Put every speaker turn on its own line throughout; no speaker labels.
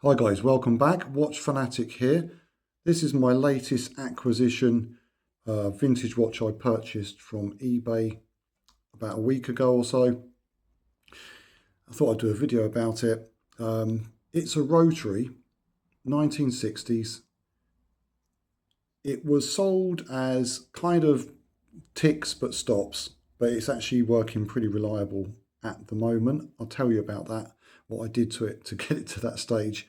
Hi guys, welcome back. Watch Fanatic here. This is my latest acquisition, vintage watch I purchased from eBay about a week ago or so. I thought I'd do a video about it. It's a Rotary, 1960s. It was sold as kind of ticks but stops, but it's actually working pretty reliable at the moment. I'll tell you about that, what I did to it to get it to that stage.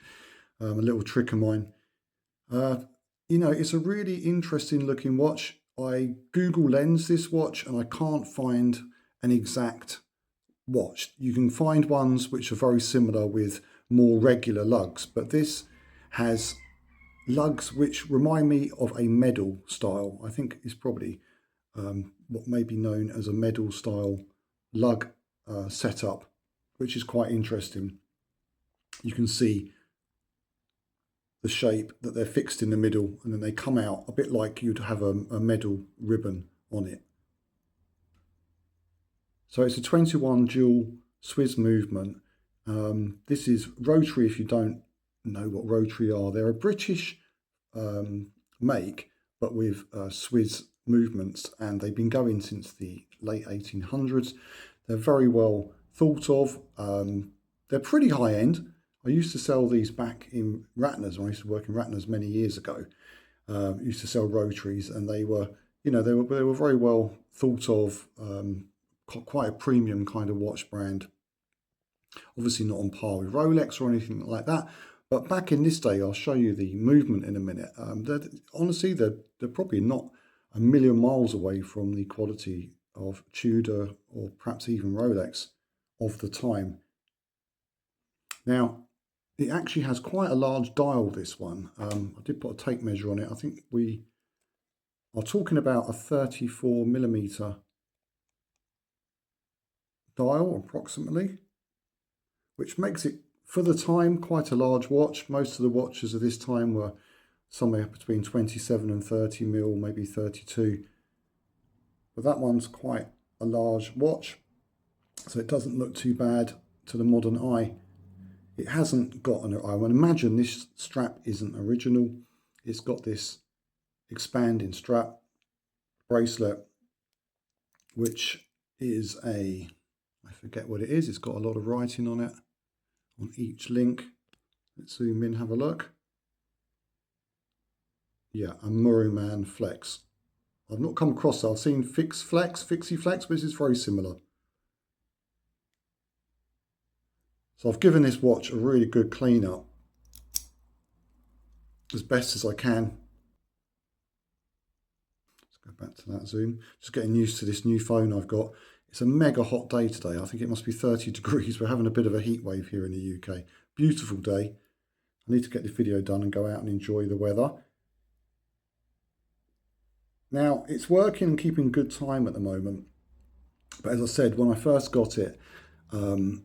A little trick of mine. Uh, it's a really interesting looking watch. I Google Lens this watch and I can't find an exact watch. You can find ones which are very similar with more regular lugs, but this has lugs which remind me of a medal style. I think it's probably what may be known as a medal style lug setup, which is quite interesting. You can see the shape that they're fixed in the middle and then they come out a bit like you'd have a medal ribbon on it. So it's a 21 jewel Swiss movement. This is Rotary, if you don't know what Rotary are. They're a British make, but with Swiss movements, and they've been going since the late 1800s. They're very well thought of. They're pretty high end. I used to sell these back in Ratner's when I used to work in Ratner's many years ago. Used to sell Rotaries, and they were, they were very well thought of. Quite a premium kind of watch brand. Obviously not on par with Rolex or anything like that. But back in this day, I'll show you the movement in a minute. Honestly, they're probably not a million miles away from the quality of Tudor or perhaps even Rolex of the time. Now, it actually has quite a large dial, this one. I did put a tape measure on it. I think we are talking about a 34mm dial approximately, which makes it, for the time, quite a large watch. Most of the watches of this time were somewhere between 27 and 30 mil, maybe 32. But that one's quite a large watch, so it doesn't look too bad to the modern eye. It hasn't got I would imagine this strap isn't original. It's got this expanding strap bracelet, which is I forget what it is. It's got a lot of writing on it, on each link. Let's zoom in, have a look. Yeah, a Murray Flex. I've not come across that. I've seen Fixie Flex, but this is very similar. So I've given this watch a really good clean up as best as I can. Let's go back to that zoom. Just getting used to this new phone I've got. It's a mega hot day today. I think it must be 30 degrees. We're having a bit of a heat wave here in the UK. Beautiful day. I need to get this video done and go out and enjoy the weather. Now, it's working and keeping good time at the moment. But as I said, when I first got it,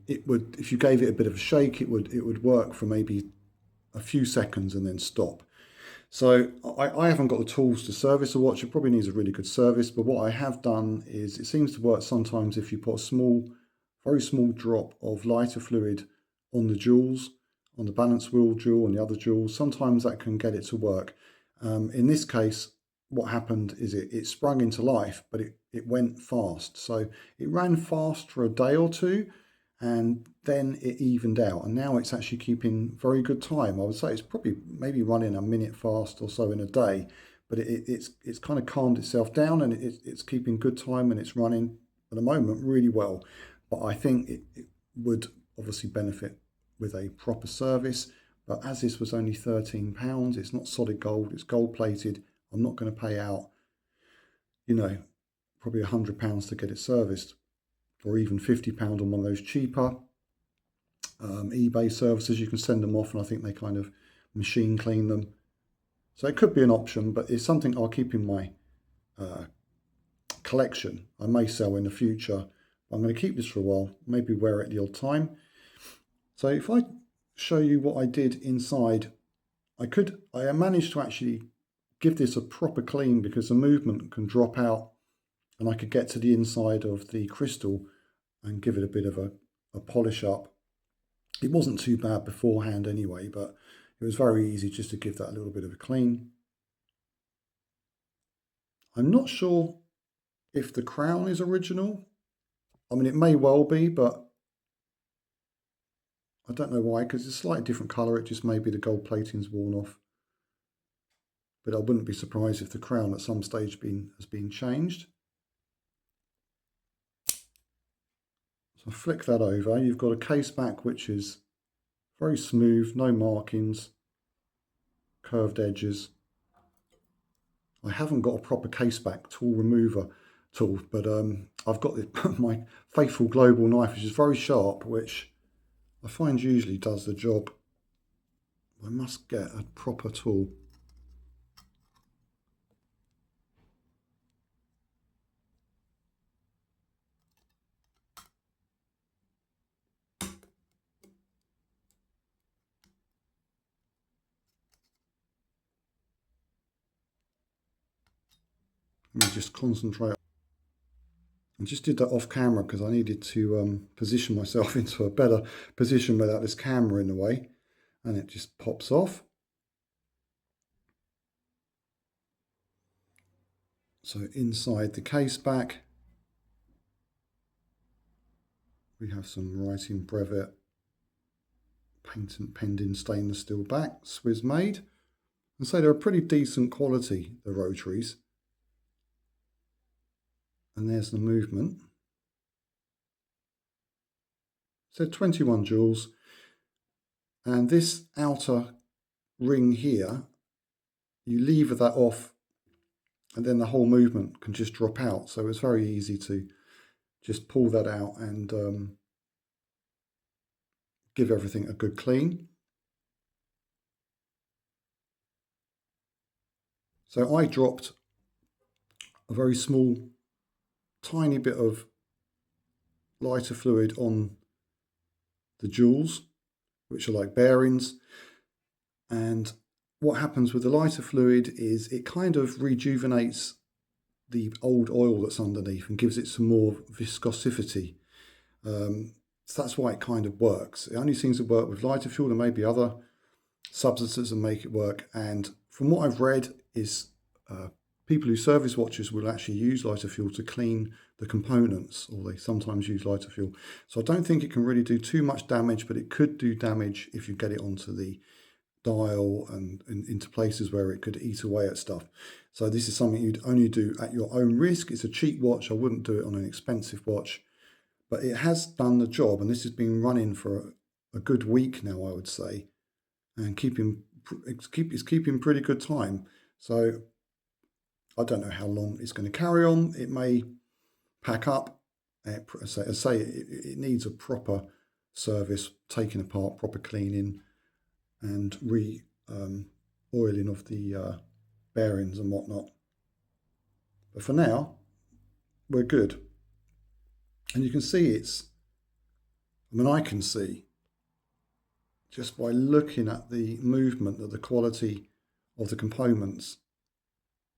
it would, if you gave it a bit of a shake, it would work for maybe a few seconds and then stop. So I haven't got the tools to service a watch. It probably needs a really good service, but what I have done is, it seems to work sometimes if you put a small, very small drop of lighter fluid on the jewels, on the balance wheel jewel and the other jewels. Sometimes that can get it to work. In this case, what happened is it sprung into life, but it went fast. So it ran fast for a day or two, and then it evened out, and now it's actually keeping very good time. I would say it's probably maybe running a minute fast or so in a day, but it's kind of calmed itself down, and it's keeping good time, and it's running at the moment really well. But I think it would obviously benefit with a proper service. But as this was only £13, it's not solid gold, it's gold plated. I'm not going to pay out, probably £100 to get it serviced, or even £50 on one of those cheaper eBay services. You can send them off, and I think they kind of machine clean them. So it could be an option, but it's something I'll keep in my collection. I may sell in the future. I'm going to keep this for a while, maybe wear it the odd time. So if I show you what I did inside, I managed to actually give this a proper clean, because the movement can drop out, and I could get to the inside of the crystal and give it a bit of a polish up. It wasn't too bad beforehand anyway, but it was very easy just to give that a little bit of a clean. I'm not sure if the crown is original. I mean, it may well be, but I don't know why, because it's a slightly different colour. It just may be the gold plating's worn off. But I wouldn't be surprised if the crown at some stage has been changed. So flick that over. You've got a Caseback which is very smooth, no markings, curved edges. I haven't got a proper Caseback tool remover tool, but I've got my faithful global knife, which is very sharp, which I find usually does the job. I must get a proper tool. Let me just concentrate. I just did that off camera because I needed to position myself into a better position without this camera in the way, and it just pops off. So inside the Caseback, we have some writing brevet, patent pending stainless steel back, Swiss made. And so they're a pretty decent quality, the Rotaries. And there's the movement. So 21 joules. And this outer ring here, you lever that off and then the whole movement can just drop out. So it's very easy to just pull that out and give everything a good clean. So I dropped a very small, tiny bit of lighter fluid on the jewels, which are like bearings. And what happens with the lighter fluid is it kind of rejuvenates the old oil that's underneath and gives it some more viscosity. So that's why it kind of works. It only seems to work with lighter fuel. There may be other substances that make it work. And from what I've read is people who service watches will actually use lighter fuel to clean the components, or they sometimes use lighter fuel. So I don't think it can really do too much damage, but it could do damage if you get it onto the dial and into places where it could eat away at stuff. So this is something you'd only do at your own risk. It's a cheap watch. I wouldn't do it on an expensive watch, but it has done the job, and this has been running for a good week now, I would say, and it's keeping pretty good time. So I don't know how long it's going to carry on. It may pack up. As I say, it needs a proper service, taking apart, proper cleaning, and oiling of the bearings and whatnot. But for now, we're good. And you can see I can see just by looking at the movement that the quality of the components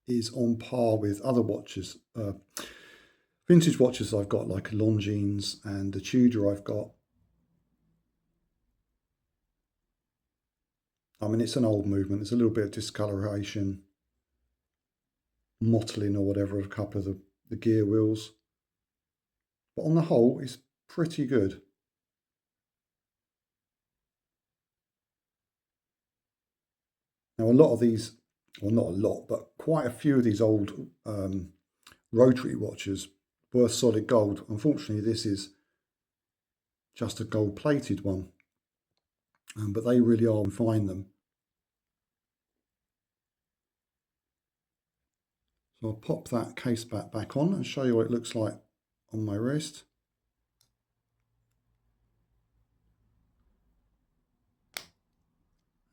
is on par with other watches, vintage watches I've got, like Longines and the Tudor I've got. I mean, it's an old movement. There's a little bit of discoloration, mottling or whatever of a couple of the gear wheels. But on the whole, it's pretty good. Now, a lot of these, well, not a lot, but quite a few of these old Rotary watches were solid gold. Unfortunately, this is just a gold-plated one, but they really are fine them. So I'll pop that Caseback back on and show you what it looks like on my wrist.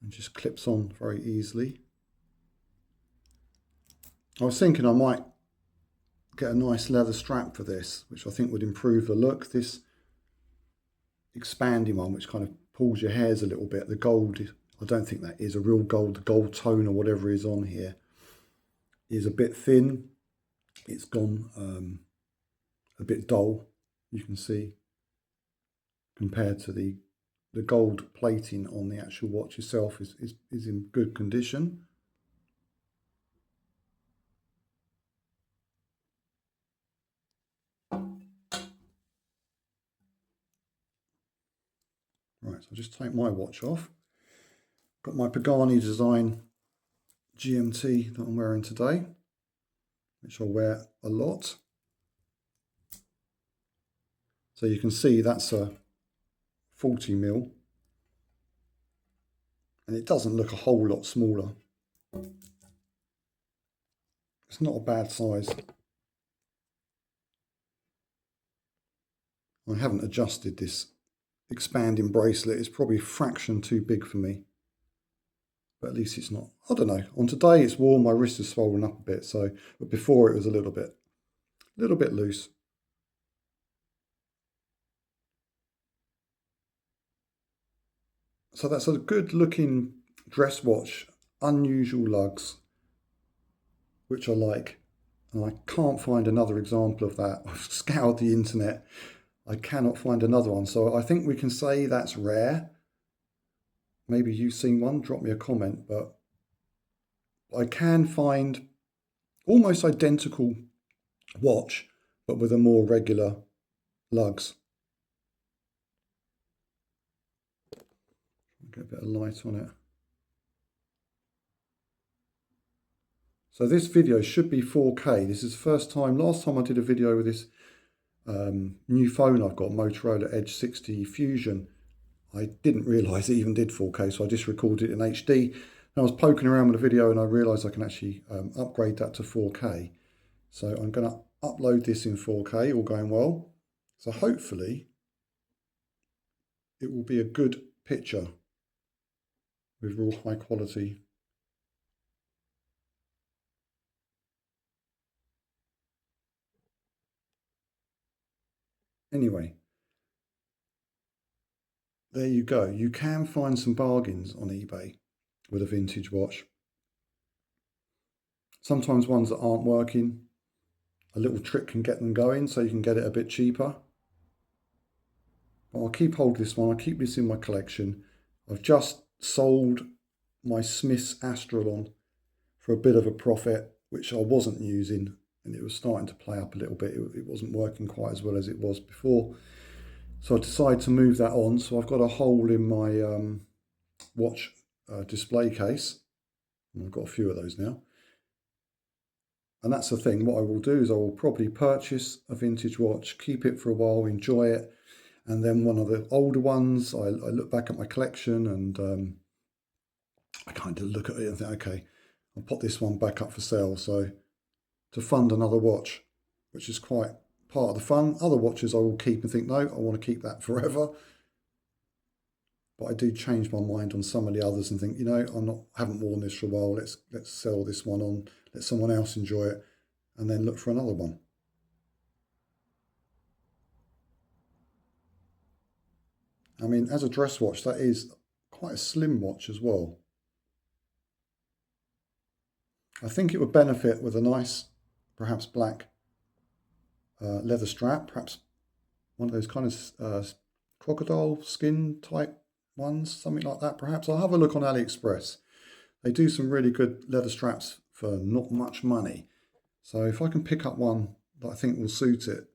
And just clips on very easily. I was thinking I might get a nice leather strap for this, which I think would improve the look. This expanding one, which kind of pulls your hairs a little bit. The gold, I don't think that is a real gold. The gold tone or whatever is on here is a bit thin. It's gone a bit dull, you can see, compared to the the gold plating on the actual watch itself is in good condition. Right, so I'll just take my watch off. Got my Pagani design GMT that I'm wearing today, which I wear a lot. So you can see that's a 40mm, and it doesn't look a whole lot smaller. It's not a bad size. I haven't adjusted this expanding bracelet. It's probably a fraction too big for me, but at least it's not, I don't know. On today it's warm, my wrist is swollen up a bit, so, but before it was a little bit loose. So that's a good looking dress watch, unusual lugs, which I like. And I can't find another example of that. I've scoured the internet. I cannot find another one. So I think we can say that's rare. Maybe you've seen one, drop me a comment, but I can find almost identical watch, but with a more regular lugs. Get a bit of light on it. So this video should be 4K. This is the first time, last time I did a video with this new phone I've got, Motorola Edge 60 Fusion, I didn't realise it even did 4K, so I just recorded it in HD. And I was poking around with the video and I realised I can actually upgrade that to 4K. So I'm going to upload this in 4K, all going well. So hopefully it will be a good picture with real high quality. Anyway, there you go. You can find some bargains on eBay with a vintage watch. Sometimes ones that aren't working, a little trick can get them going, so you can get it a bit cheaper. But I'll keep hold of this one. I'll keep this in my collection. I've just sold my Smith's Astralon for a bit of a profit, which I wasn't using, and it was starting to play up a little bit. It wasn't working quite as well as it was before. So I decided to move that on. So I've got a hole in my watch display case. And I've got a few of those now. And that's the thing. What I will do is I will probably purchase a vintage watch, keep it for a while, enjoy it. And then one of the older ones, I look back at my collection and I kind of look at it and think, okay, I'll put this one back up for sale. So to fund another watch, which is quite part of the fun. Other watches I will keep and think, no, I want to keep that forever. But I do change my mind on some of the others and think, you know, haven't worn this for a while. Let's sell this one on, let someone else enjoy it, and then look for another one. I mean, as a dress watch, that is quite a slim watch as well. I think it would benefit with a nice, perhaps black leather strap, perhaps one of those kind of crocodile skin type ones, something like that perhaps. I'll have a look on AliExpress. They do some really good leather straps for not much money. So if I can pick up one that I think will suit it,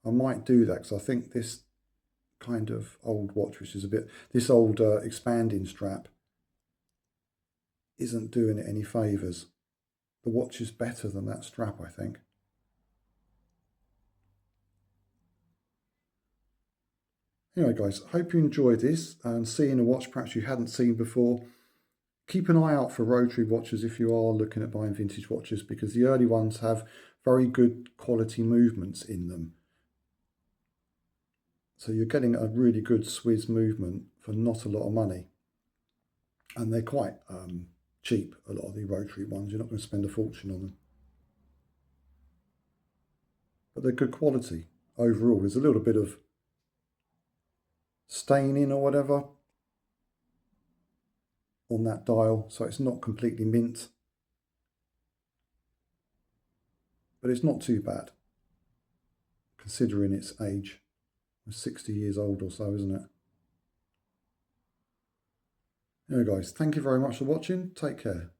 I might do that, because I think this kind of old watch, which is a bit, this old expanding strap isn't doing it any favours. The watch is better than that strap, I think. Anyway guys, hope you enjoyed this and seeing a watch perhaps you hadn't seen before. Keep an eye out for Rotary watches if you are looking at buying vintage watches, because the early ones have very good quality movements in them. So you're getting a really good Swiss movement for not a lot of money. And they're quite cheap, a lot of the Rotary ones. You're not going to spend a fortune on them. But they're good quality overall. There's a little bit of staining or whatever on that dial, so it's not completely mint. But it's not too bad, considering its age. It's 60 years old or so, isn't it? Anyway guys, thank you very much for watching. Take care.